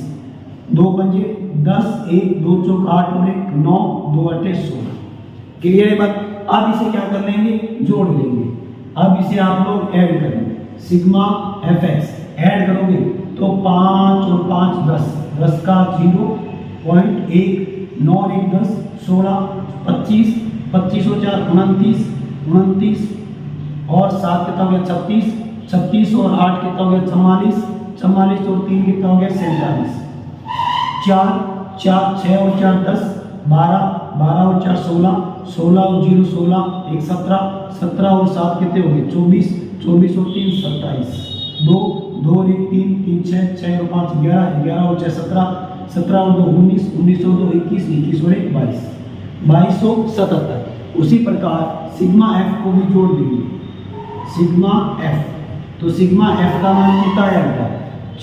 2 पंजे 10, 1 2 चौक 8 और 1 9, 2 8 16। क्लियर है बात। अब इसे क्या कर लेंगे? जोड़ लेंगे। अब इसे आप लोग ऐड करेंगे, सिग्मा fx ऐड करोगे तो 5 और 5 10, 10 का 0.1, 9 और 1 10, 16, 25, 25 और 4 29, 29 और 7 कितना हो गया? 36, 36 और 8 कितना हो गया? 44, 44 और 3 कितना हो गया? 47, 4 4 6 और 4 10, 12, 12 और 4 16, 16 और 0 16, 1 17, 17 और 7 कितने हो गए? 24, 24 और 3 27, 2 2 और 1 3, 3 6, 6 और 5 11, 11 और 6 17, 17 और 2 19, 19 और 2 21, 21 और 1 22, 2277। उसी प्रकार सिग्मा f को भी जोड़ देंगे, सिग्मा f। तो सिग्मा f का मान कितना आएगा?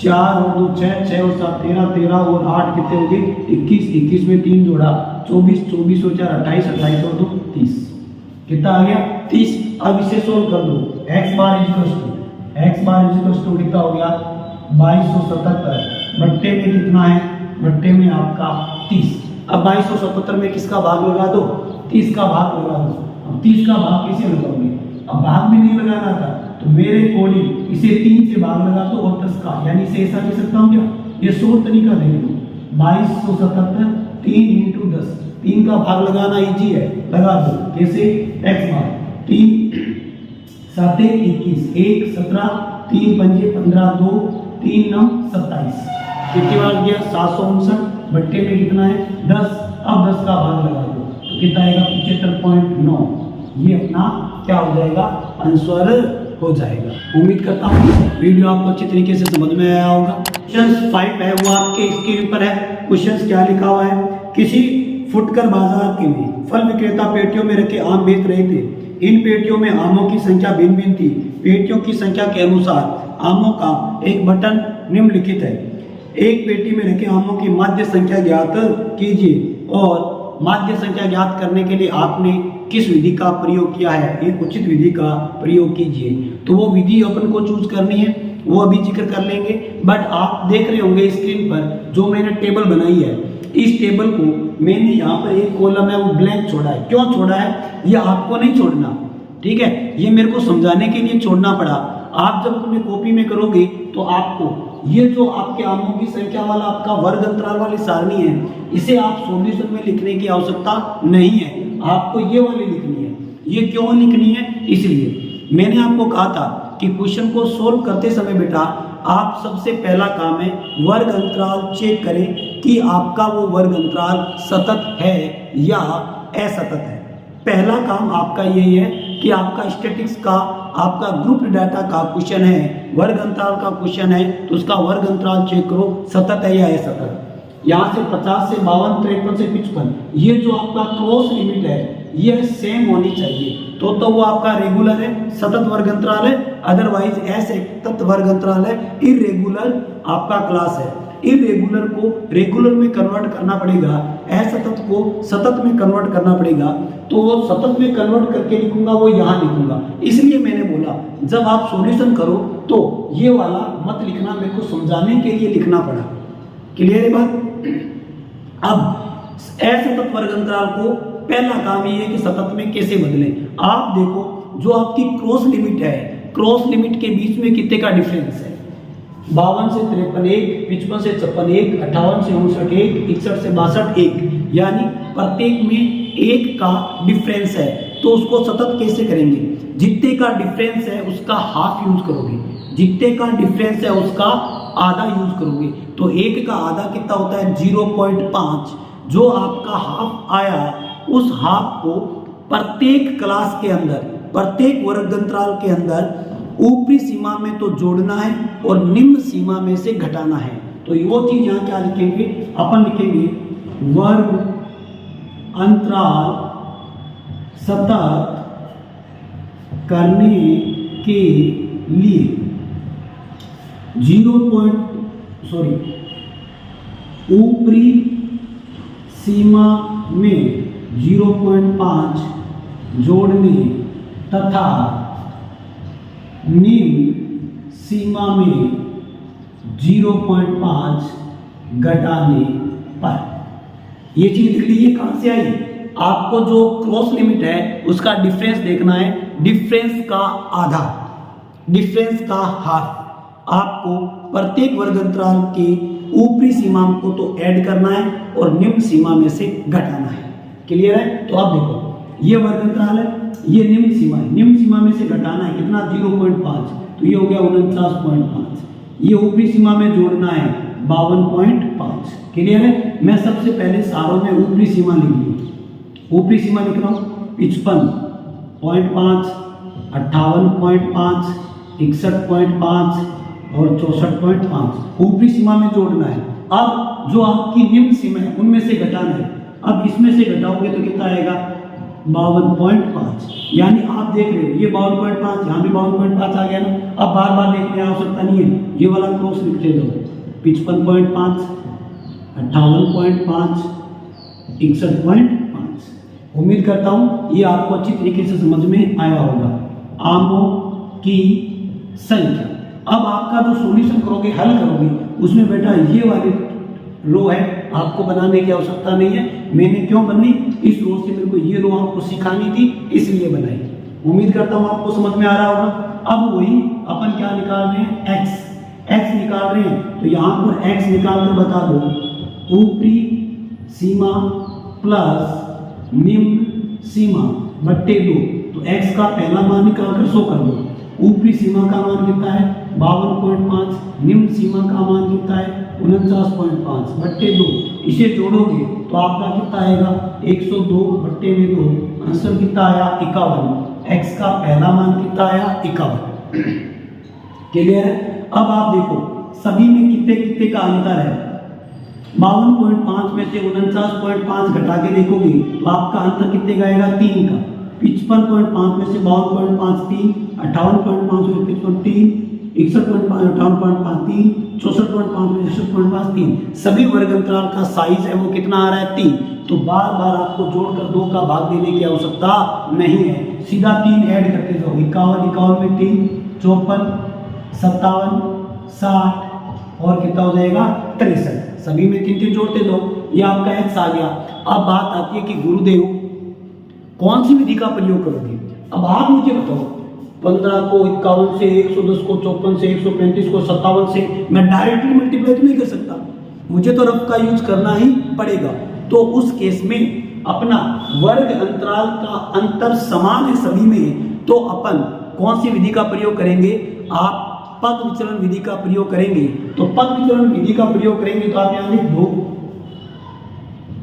4 और 2 6, 6 और 7 13, 13 और 8 कितने हो गए? 21, 21 में 3 जोड़ा 24, 24 और 4 28, 28 और 2 30, कितना आ गया? 30। अब इसे सोल्व कर दो, x बार इक्वल्स टू कितना हो गया? 2277 बट्टे में कितना है? बट्टे में आपका 30। अब 2277 में किसका भाग लगा दो? 30 का भाग लगा दो। अब 30 का भाग कैसे लगाओगे? अब भाग भी नहीं लगाना था तो मेरे अकॉर्डिंग इसे 3 से भाग लगा दो और 10 का, यानी इसे ऐसा लिख सकता हूँ क्या? ये शॉर्ट तरीका देख लो, 2277 3 × 10, 3 का भाग लगाना इजी है, लगा दो। कैसे? x भाग 3 7 21 1 17 3 5 15 2 3 9 27, कितनी बार गया? 759, बट्टे में कितना है? 10। अब 10 का भाग लगा दो तो कितना आएगा? 75.9। ये अपना क्या हो जाएगा? आंसर हो जाएगा। उम्मीद करता हूँ वीडियो आपको अच्छी तरीके से समझ में आया होगा। क्वेश्चन 5 है वो आपके स्क्रीन पर है। क्वेश्चन क्या लिखा हुआ है? किसी फुटकर बाजार के में फल विक्रेता पेटियों में रखे आम बेच रहे थे। इन पेटियों में आमों की संख्या भिन्न भिन्न थी। पेटियों की संख्या के अनुसार आमों का एक बटन निम्नलिखित है। एक पेटी में रखे आमों की माध्य संख्या ज्ञात कीजिए, और माध्य संख्या ज्ञात करने के लिए आपने किस विधि का प्रयोग किया है? एक उचित विधि का प्रयोग कीजिए। तो वो विधि अपन को चूज करनी है, वो अभी जिक्र कर लेंगे। बट आप देख रहे होंगे स्क्रीन पर जो मैंने टेबल बनाई है, इस टेबल को मैंने यहाँ पर एक कॉलम है वो ब्लैंक छोड़ा है। क्यों छोड़ा है? ये आपको नहीं छोड़ना, ठीक है, ये मेरे को समझाने के लिए छोड़ना पड़ा। आप जब अपने कॉपी में करोगे तो आपको ये जो आपके आमों की संख्या वाला आपका वर्ग अंतराल वाली सारणी है, इसे आप सॉल्यूशन में लिखने की आवश्यकता नहीं है, आपको ये वाली लिखनी है। ये क्यों लिखनी है? इसलिए मैंने आपको कहा था कि क्वेश्चन को सोल्व करते समय बेटा आप सबसे पहला काम है वर्ग अंतराल चेक करें कि आपका वो वर्ग अंतराल सतत है या असतत है। पहला काम आपका यही है कि आपका स्टैटिक्स का आपका ग्रुप डाटा का क्वेश्चन है, वर्ग अंतराल का क्वेश्चन है, तो उसका वर्ग अंतराल चेक करो सतत है या असतत। यहाँ से 50 से 52 53 से 55 ये जो आपका क्रॉस लिमिट है ये सेम होनी चाहिए, तो वो आपका रेगुलर है, सतत वर्ग अंतराल है। अदरवाइज असतत वर्ग अंतराल है, इरेगुलर आपका क्लास है। इरेगुलर को रेगुलर में कन्वर्ट करना पड़ेगा, असतत को सतत में कन्वर्ट करना पड़ेगा। तो वो सतत में कन्वर्ट करके लिखूंगा, वो यहाँ लिखूंगा। इसलिए मैंने बोला जब आप सॉल्यूशन करो तो ये वाला मत लिखना, मेरे को समझाने के लिए लिखना पड़ा। क्लियर है बात? अब असतत वर्ग अंतराल को पहला काम ये है कि सतत में कैसे बदलें। आप देखो जो आपकी क्रॉस लिमिट है, क्रॉस लिमिट के बीच में कितने का डिफरेंस है? 52 से 53 1, 55 से 56 1, 58 से 59 1, 61 से 62 1, यानी प्रत्येक में 1 का डिफरेंस है। तो उसको सतत कैसे करेंगे? जितने का डिफरेंस है उसका हाफ यूज करोगे, जितने का डिफरेंस है उसका आधा यूज करोगे। तो 1 का आधा कितना होता है? 0.5। जो आपका हाफ आया उस हाफ को प्रत्येक क्लास के अंदर, प्रत्येक वर्ग अंतराल के अंदर ऊपरी सीमा में तो जोड़ना है और निम्न सीमा में से घटाना है। तो वो चीज यहाँ क्या लिखेंगे? अपन लिखेंगे वर्ग अंतराल सतत करने के लिए ऊपरी सीमा में 0.5 जोड़ने तथा निम्न सीमा में 0.5 घटाने पर। ये चीज लिख लीजिए। कहां से आई? आपको जो क्रॉस लिमिट है उसका डिफरेंस देखना है, डिफरेंस का आधा, डिफरेंस का हाफ। आपको प्रत्येक वर्ग अंतराल के ऊपरी सीमा को तो ऐड करना है और निम्न सीमा में से घटाना है। क्लियर है? तो आप देखो ये वर्ग अंतराल है, ये निम्न सीमा है, निम्न सीमा में से घटाना है कितना? 0.5, तो ये हो गया 49.5। ये ऊपरी सीमा में जोड़ना है 52.5। क्लियर है? मैं सबसे पहले सारों में ऊपरी सीमा लिख लूँ। ऊपरी सीमा लिख रहा हूँ 55.5, 58.5, 61.5 और 64.5 ऊपरी सीमा में जोड़ना है। अब जो आपकी निम्न सीमा है उनमें से घटाना है। अब इसमें से घटाओगे तो कितना आएगा? 52.5। यानी आप देख रहे हो ये 52.5, यहाँ भी 52.5 आ गया ना। अब बार बार देखने की आवश्यकता नहीं है, ये वाला क्रॉस लिखते जाओ। 55.5, 58.5, 61.5। उम्मीद करता हूँ ये आपको अच्छी तरीके से समझ में आया होगा। आमों की संख्या। अब आपका जो सॉल्यूशन करोगे, हल करोगे, उसमें बेटा ये वाली रो है आपको बनाने की आवश्यकता नहीं है। मैंने क्यों बनाई? इस रो से मेरे को ये रो आपको सिखानी थी, इसलिए बनाई। उम्मीद करता हूँ आपको समझ में आ रहा होगा। अब वही अपन क्या निकाल रहे हैं? x निकाल रहे हैं। तो यहाँ पर x निकाल कर बता दो, ऊपरी सीमा प्लस निम्न सीमा बट्टे 2। तो x का पहला मान निकाल कर 100 कर दो। ऊपरी सीमा का मान कितना है 52.5, निम्न सीमा का मान कितना है 49.5 बट्टे 2। इसे जोड़ोगे तो आपका कितना आएगा 102 बट्टे में 2, आंसर कितना आया 51। x का पहला मान कितना आया 51। क्लियर है? अब आप देखो सभी में कितने कितने का अंतर है। 52.5 में से 49.5 घटा के देखोगे तो आपका अंतर कितने का आएगा 3 का। 55.5 में से 52.5 3, 58.5 में 55 3, 61.5 58.5 3, 64.5 में 66.5 3। सभी वर्ग अंतराल का साइज है वो कितना आ रहा है 3। तो बार बार आपको जोड़कर 2 का भाग देने की आवश्यकता नहीं है, सीधा 3 ऐड करते जाओ। 51 51 में 3, 54 57 60 और कितना हो जाएगा 63। सभी में 3 3 जोड़ते दो, ये आपका x आ गया। अब बात आती है कि गुरुदेव कौन सी विधि का प्रयोग करोगे। अब आप मुझे बताओ 15 को 51 से, 110 को 54 से, 135 को 57 से मैं डायरेक्टली मल्टीप्लाई तो नहीं कर सकता, मुझे तो रफ का यूज करना ही पड़ेगा। तो उस केस में अपना वर्ग अंतराल का अंतर समान है सभी में, तो अपन कौन सी विधि का प्रयोग करेंगे, आप पद विचलन विधि का प्रयोग करेंगे। तो पद विचलन विधि का प्रयोग करेंगे तो आप यहां लिख दो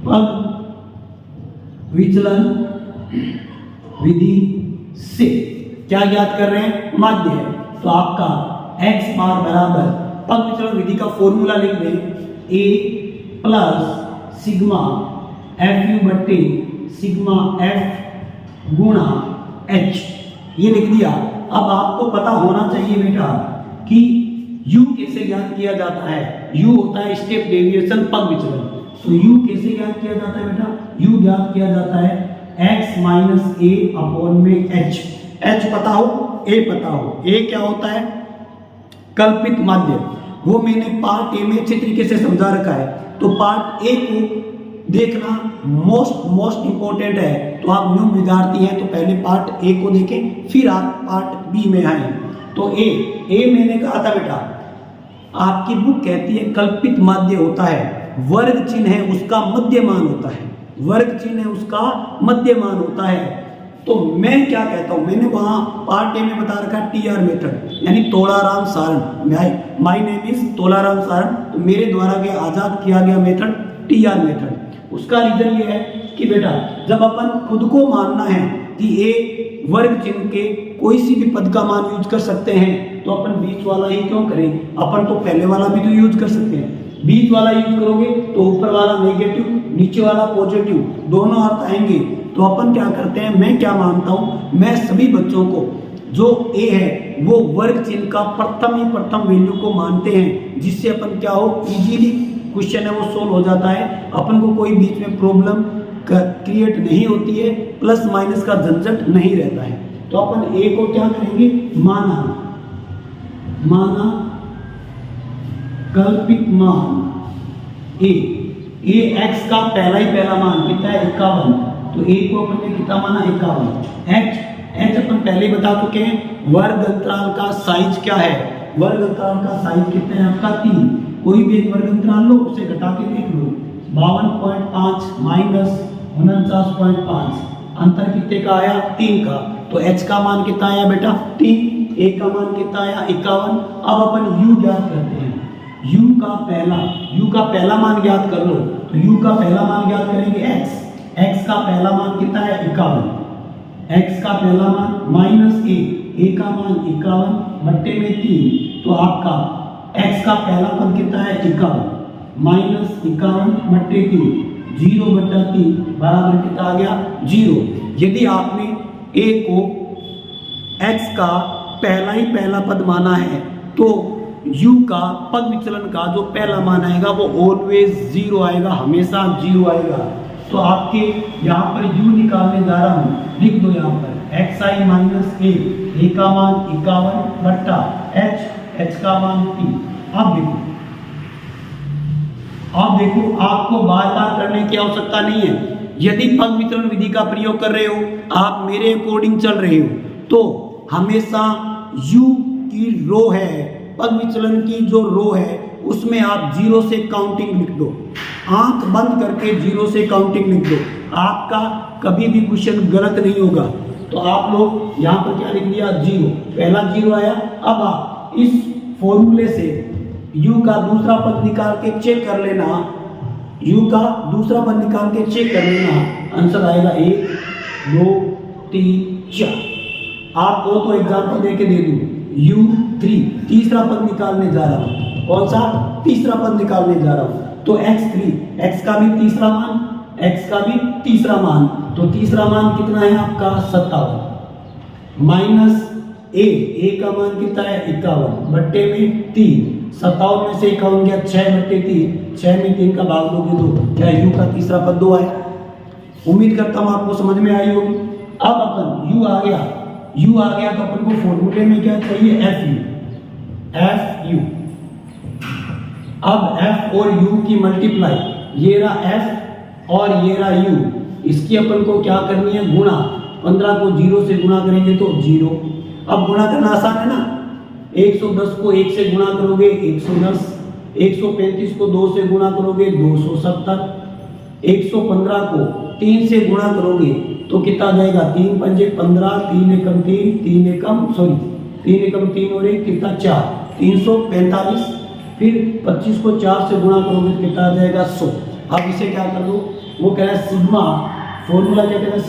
पद विचलन विधि से क्या ज्ञात कर रहे हैं, माध्य है। तो आपका x बार बराबर पद विचलन विधि का फॉर्मूला लिख दें, a plus sigma F you बट्टे सिग्मा एफ गुणा h, ये लिख दिया। अब आपको पता होना चाहिए बेटा कि u कैसे ज्ञात किया जाता है। u होता है स्टेप डेविएशन पद विचलन। तो u कैसे ज्ञात किया जाता है बेटा, u ज्ञात किया जाता है x माइनस a अपॉन में h। h पता हो, a पता हो। a क्या होता है, कल्पित माध्य, वो मैंने पार्ट ए में अच्छे तरीके से समझा रखा है। तो पार्ट ए को देखना मोस्ट इंपॉर्टेंट है। तो आप न्यू विद्यार्थी हैं तो पहले पार्ट ए को देखें, फिर आप पार्ट बी में आए। तो ए मैंने कहा था बेटा, आपकी बुक कहती है कल्पित माध्य होता है, वर्ग चिन्ह है उसका मध्यमान होता है, वर्ग चिन्ह है उसका मध्यमान होता है। तो मैं क्या कहता हूं, मैंने वहां पार्ट ए में बता रखा टीआर मेथड, यानी Tolaram Saran. My name is Tolaram Saran, तो मेरे द्वारा आजाद किया गया मेथड टीआर मेथड। उसका रीजन ये है कि बेटा जब अपन खुद को मानना है कि ए वर्ग चिन्ह के कोई सी भी पद का मान यूज कर सकते हैं, तो अपन बीच वाला ही क्यों करें, अपन तो पहले वाला भी तो यूज कर सकते हैं। बीच वाला यूज करोगे तो ऊपर वाला नेगेटिव, नीचे वाला पॉजिटिव, दोनों अर्थ आएंगे। तो अपन क्या करते हैं, मैं क्या मानता हूं, मैं सभी बच्चों को जो ए है वो वर्ग चिन्ह का प्रथम वैल्यू को मानते हैं, जिससे अपन क्या हो इजीली क्वेश्चन है वो सोल्व हो जाता है। अपन को कोई बीच में प्रॉब्लम क्रिएट नहीं होती है, प्लस माइनस का झंझट नहीं रहता है। तो अपन ए को क्या करेंगे, माना कल्पित मान ए एक्स का पहला मान कितना है 51। तो ए को अपन ने कितना माना 51। एच अपन पहले बता चुके हैं। वर्ग अंतराल का साइज क्या है, वर्ग अंतराल का साइज कितना है आपका 3। कोई भी एक वर्ग अंतराल लो, उसे घटा के देख लो, 52.5 माइनस 49.5, अंतर कितने का आया 3 का। तो h का मान कितना आया बेटा 3, a का मान कितना आया 51। अब अपन u ज्ञात करते हैं, u का पहला मान ज्ञात कर लो। तो u का पहला मान ज्ञात करेंगे x का पहला मान कितना है 51, x का पहला मान माइनस a का मान 51 बट्टे में 3। तो आपका x का पहला पद कितना है 51 माइनस 51 बट्टे 3, 0 बट्टा 3 बराबर कितना आ गया 0। यदि आपने a को x का पहला पद माना है तो u का पद विचलन का जो पहला मान आएगा वो ऑलवेज 0 आएगा, हमेशा 0 आएगा। तो आपके यहाँ पर u निकालने जा रहा हूँ, लिख दो यहाँ पर xi माइनस a का मान 51 बट्टा h का मान 3। अब देखो आपको बार बार करने की आवश्यकता नहीं है। यदि पद वितरण विधि का प्रयोग कर रहे हो, आप मेरे अकॉर्डिंग चल रहे हो, तो हमेशा u की रो है पग विचलन की जो रो है उसमें आप 0 से काउंटिंग लिख दो, आंख बंद करके 0 से काउंटिंग लिख दो, आपका कभी भी क्वेश्चन गलत नहीं होगा। तो आप लोग यहाँ पर क्या लिख दिया 0, पहला 0 आया। अब आप इस फॉर्मूले से u का दूसरा पद निकाल के चेक कर लेना, u का दूसरा पद निकाल के चेक कर लेना, आंसर आएगा 1 2 3 4। आपको तो एग्जाम्पल देके दे दूं, u3 तीसरा पद निकालने जा रहा हूं। कौन सा तीसरा पद निकालने जा रहा हूं? तो x3, x का भी तीसरा मान, x का भी तीसरा मान, तो तीसरा मान कितना है आपका 57 माइनस a का मान कितना है 51 बट्टे में 3, 57 में से 51 गया 6 बट्टे 3, 6 में 3 का भाग दोगे 2, क्या u का तीसरा पद 2 आया? उम्मीद करता हूं आपको समझ में आई होगी। अब अपन u आ गया तो अपन को फॉर्मूले में क्या चाहिए fu। अब f और u की मल्टीप्लाई, ये रहा f और ये रहा u, इसकी अपन को क्या करनी है गुणा। 15 को 0 से गुणा करेंगे तो 0। अब गुणा करना आसान है ना, 110 को 1 से गुणा करोगे 110, 135 को 2 से गुणा करोगे 270, 115 को 3 से गुणा करोगे तो कितना जाएगा 3 पंजे 15, 3 एकम 3, 3 एकम 3 और 1 कितना 4, 345। फिर 25 को 4 से गुणा करोगे तो कितना आ जाएगा 100। अब इसे क्या कर दो, वो कह रहा है सिग्मा, फॉर्मूला क्या कहता है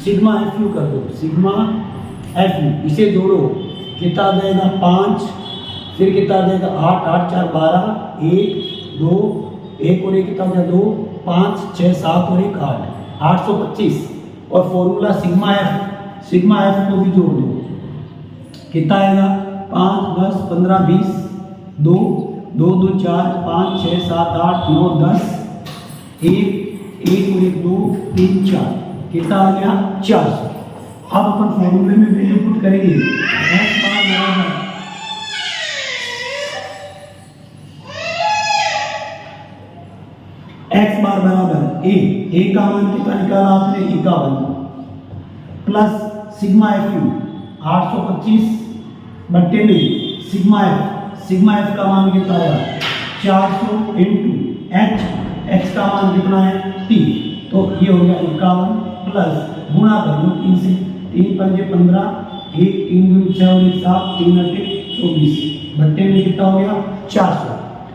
सिग्मा एफ यू कर दो, सिग्मा एफ यू, इसे जोड़ो कितना आ जाएगा 5, फिर कितना आ जाएगा 8, 8 4 12, 1 2 1 और 1 कितना हो गया 2 5 6 7 और 1 8, 825। और फॉर्मूला सिग्मा एफ को भी जोड़ दो, कितना आएगा 5 10 15 20, 2 2 2 4 5 6 7 8 9 10, 1 और 1 2 3 4, कितना आ गया 400। अब अपन फॉर्मूले में वैल्यू पुट करेंगे, x बार बराबर a का मान कितना निकाला आपने 51 प्लस सिग्मा एफ यू 825 बट्टे में सिग्मा एफ का मान कितना आया 400 इंटू x का मान कितना है 3, तो ये हो गया 51 प्लस गुणा कर लो 3 से, 3 पंजे 15, 1 3 दूनी 6 और 1 7, 3 अट्ठे 24 बट्टे में कितना हो गया 400।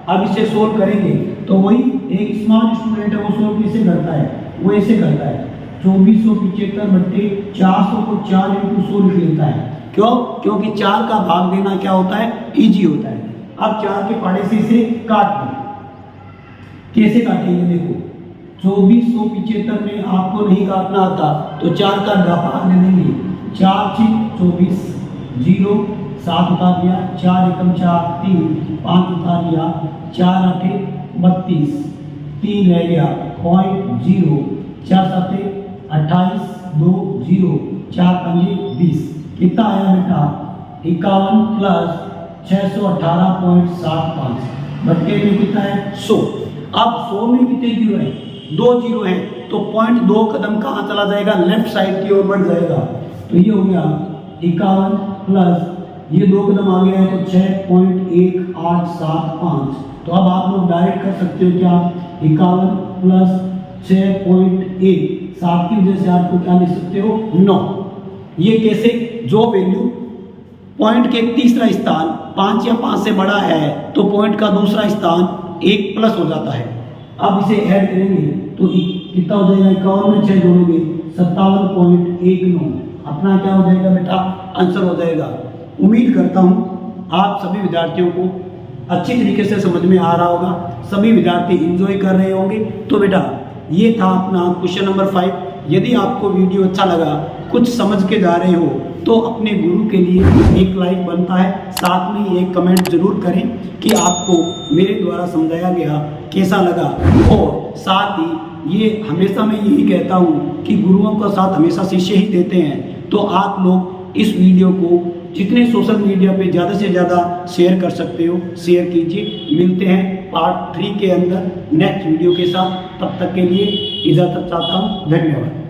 अब इसे सोल्व करेंगे तो वही एक स्मार्ट स्टूडेंट है वो सोल्व कैसे करता है, वो ऐसे करता है 2475 बट्टे 400 को 4 इंटू 100 लिख लेता है। क्यों? क्योंकि 4 का भाग देना क्या होता है इजी होता है। अब 4 के पहाड़े से इसे काट दो, कैसे काटेंगे देखो, 2475 में आपको नहीं काटना आता तो 4 का भाग दे देंगे, 4 6 24, 0 7 उतार दिया, 4 एकम 4 3, 5 उतार दिया, 4 8 32, 3 रह गया 0.0, 4 7 28, 2 0, 4 5 20, कितना आया बेटा 51 प्लस 618.75 बट्टे में कितना है 100। अब 100 में कितने जीरो है 2 जीरो है, तो 0.2 कदम कहाँ चला जाएगा लेफ्ट साइड की ओर बढ़ जाएगा। तो ये हो गया 51 प्लस ये 2 कदम आ गया है तो 6.1875। तो अब आप लोग डायरेक्ट कर सकते हो क्या 51 प्लस 6.1, 7 की वजह से आपको क्या लिख सकते हो 9। ये कैसे, जो वैल्यू पॉइंट के तीसरा स्थान 5 या 5 से बड़ा है तो पॉइंट का दूसरा स्थान 1 प्लस हो जाता है। अब इसे ऐड करेंगे तो कितना हो जाएगा 51 में 6 जोड़ोगे 57.19, अपना क्या हो जाएगा बेटा आंसर हो जाएगा। उम्मीद करता हूँ आप सभी विद्यार्थियों को अच्छी तरीके से समझ में आ रहा होगा, सभी विद्यार्थी एंजॉय कर रहे होंगे। तो बेटा ये था अपना क्वेश्चन नंबर 5। यदि आपको वीडियो अच्छा लगा, कुछ समझ के जा रहे हो तो अपने गुरु के लिए एक लाइक बनता है, साथ में एक कमेंट जरूर करें कि आपको मेरे द्वारा समझाया गया कैसा लगा। और साथ ही ये हमेशा मैं यही कहता हूँ कि गुरुओं का साथ हमेशा शिष्य ही देते हैं। तो आप लोग इस वीडियो को जितने सोशल मीडिया पे ज़्यादा से ज़्यादा शेयर कर सकते हो शेयर कीजिए। मिलते हैं पार्ट 3 के अंदर नेक्स्ट वीडियो के साथ, तब तक के लिए इजाज़त चाहता हूँ। धन्यवाद।